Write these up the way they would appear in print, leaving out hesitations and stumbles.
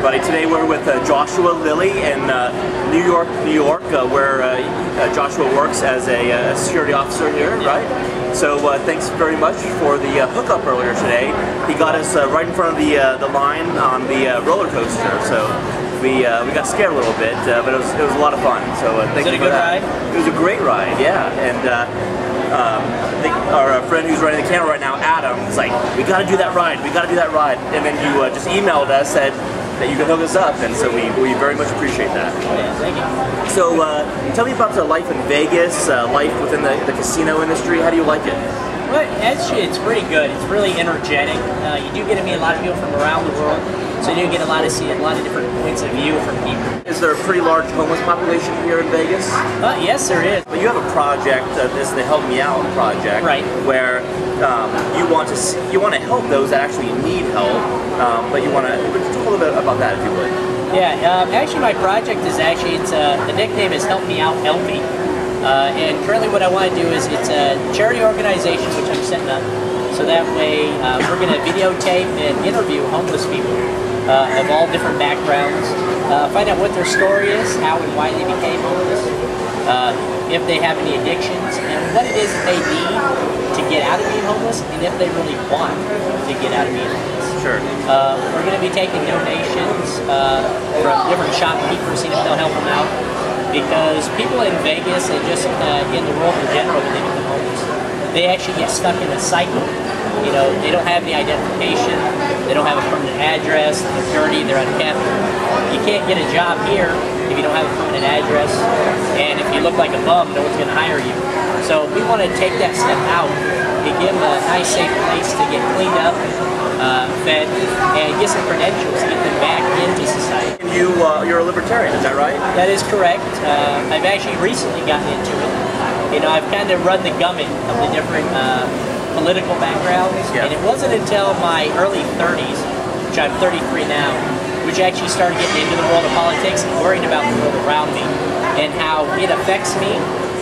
everybody. Today we're with Joshua Lilly in New York, where Joshua works as a security officer here, right? So thanks very much for the hookup earlier today. He got us right in front of the line on the roller coaster, so we got scared a little bit, but it was a lot of fun. So thank you for that. It was a great ride, yeah. And our friend who's running the camera right now, Adam, is like, we got to do that ride, and then you just emailed us, said that you can hook us up, and so we very much appreciate that. Yeah, thank you. So tell me about the life in Vegas, life within the casino industry. How do you like it? Well, actually, it's pretty good. It's really energetic. You do get to meet a lot of people from around the world, so you do get see a lot of different points of view from people. Is there a pretty large homeless population here in Vegas? Yes, there is. But you have a project, this is the Help Me Out project, right? Where you want to help those that actually need help, but you want to talk a little bit about that, if you would. Yeah, actually, my project is the nickname is Help Me Out, Healthy. And currently what I want to do is it's a charity organization which I'm setting up, so that way we're going to videotape and interview homeless people of all different backgrounds, find out what their story is, how and why they became homeless, if they have any addictions, and what it is that they need to get out of being homeless, and if they really want to get out of being homeless. Sure. We're going to be taking donations from different shopkeepers, seeing if they'll help them out. Because people in Vegas and just in the world in general, when they become homeless, they actually get stuck in a cycle. You know, they don't have any identification, they don't have a permanent address, they're dirty, they're unkept. You can't get a job here if you don't have a permanent address, and if you look like a bum, no one's going to hire you. So we want to take that step out and give them a nice, safe place to get cleaned up, fed, and get some credentials to get them back into society. You're a libertarian, is that right? That is correct. I've actually recently gotten into it. You know, I've kind of run the gamut of the different political backgrounds, and it wasn't until my early 30s, which I'm 33 now, which I actually started getting into the world of politics and worrying about the world around me and how it affects me,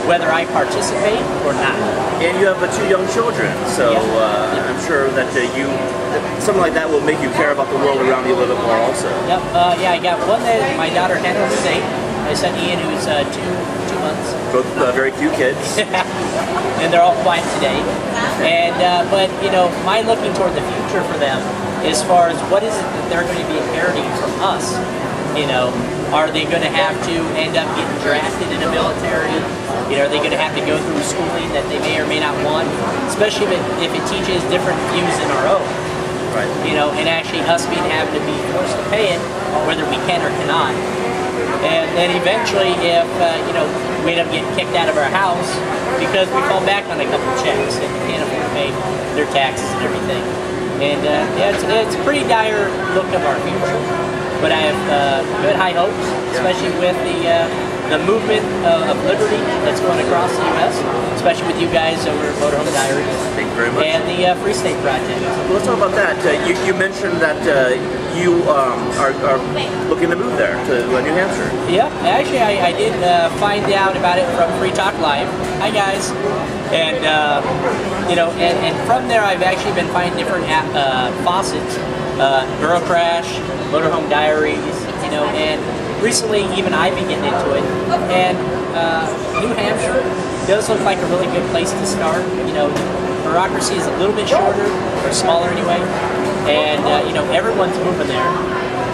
whether I participate or not. And you have 2 young children, so I'm sure that something like that will make you care about the world around you a little bit more also. Yep, yeah, I got one that my daughter Hannah who's 8, my son Ian who's 2 months. Both very cute kids. And they're all quiet today. And but you know, my looking toward the future for them, as far as what is it that they're going to be inheriting from us. You know, are they going to have to end up getting drafted in the military? You know, are they going to have to go through schooling that they may or may not want, especially if it teaches different views than our own. Right. You know, and actually us having to be forced to pay it, whether we can or cannot. And then eventually, if you know, we end up getting kicked out of our house because we fall back on a couple checks and can't afford to pay their taxes and everything. And yeah, it's a pretty dire look of our future. But I have good high hopes, especially with the movement of liberty that's going across the U.S., especially with you guys over at Motorhome Diaries. Thank you very much. And the Free State Project. Well, let's talk about that. You mentioned that you are looking to move there to New Hampshire. Yeah, actually I did find out about it from Free Talk Live. Hi guys. And you know, and from there I've actually been finding different faucets, Girl Crash, Motorhome Diaries, you know, and recently even I've been getting into it. And New Hampshire does look like a really good place to start. You know, bureaucracy is a little bit shorter, or smaller anyway, and you know, everyone's moving there.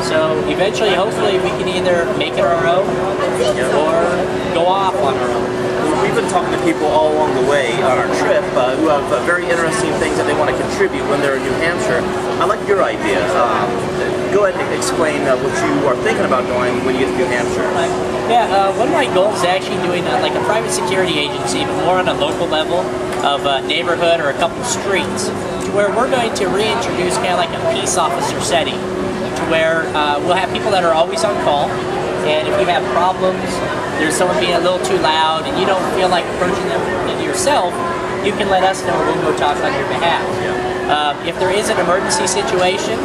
So eventually, hopefully, we can either make it our own or go off on our own. We've been talking to people all along the way on our trip who have very interesting things that they want to contribute when they're in New Hampshire. I like your idea. Go ahead and explain what you are thinking about doing when you get to New Hampshire. Yeah, one of my goals is actually doing like a private security agency, but more on a local level of a neighborhood or a couple streets, to where we're going to reintroduce kind of like a peace officer setting, to where we'll have people that are always on call, and if you have problems, there's someone being a little too loud, and you don't feel like approaching them yourself, you can let us know, we'll go talk on your behalf. If there is an emergency situation,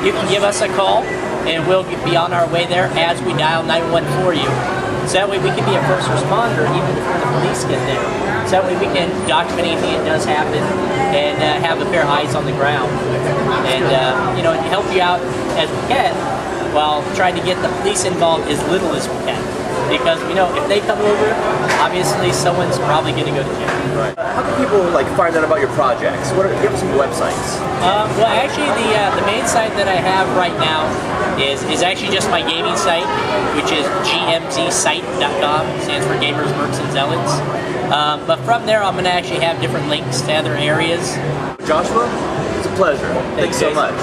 you can give us a call, and we'll be on our way there as we dial 911 for you. So that way we can be a first responder even before the police get there. So that way we can document anything that does happen and have a pair of eyes on the ground. And you know, help you out as we can while trying to get the police involved as little as we can. Because we know if they come over, obviously someone's probably going to go to jail. Right. How can people find out about your projects? Give us some websites. Well, actually, the main site that I have right now is actually just my gaming site, which is gmzsite.com. Stands for Gamers, Mercs, and Zealots. But from there, I'm going to actually have different links to other areas. Joshua, it's a pleasure. Thanks so much.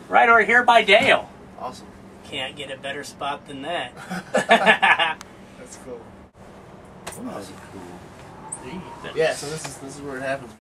Right over here by Dale. Awesome. Can't get a better spot than that. That's cool. Awesome. Cool. Yeah, so this is where it happens.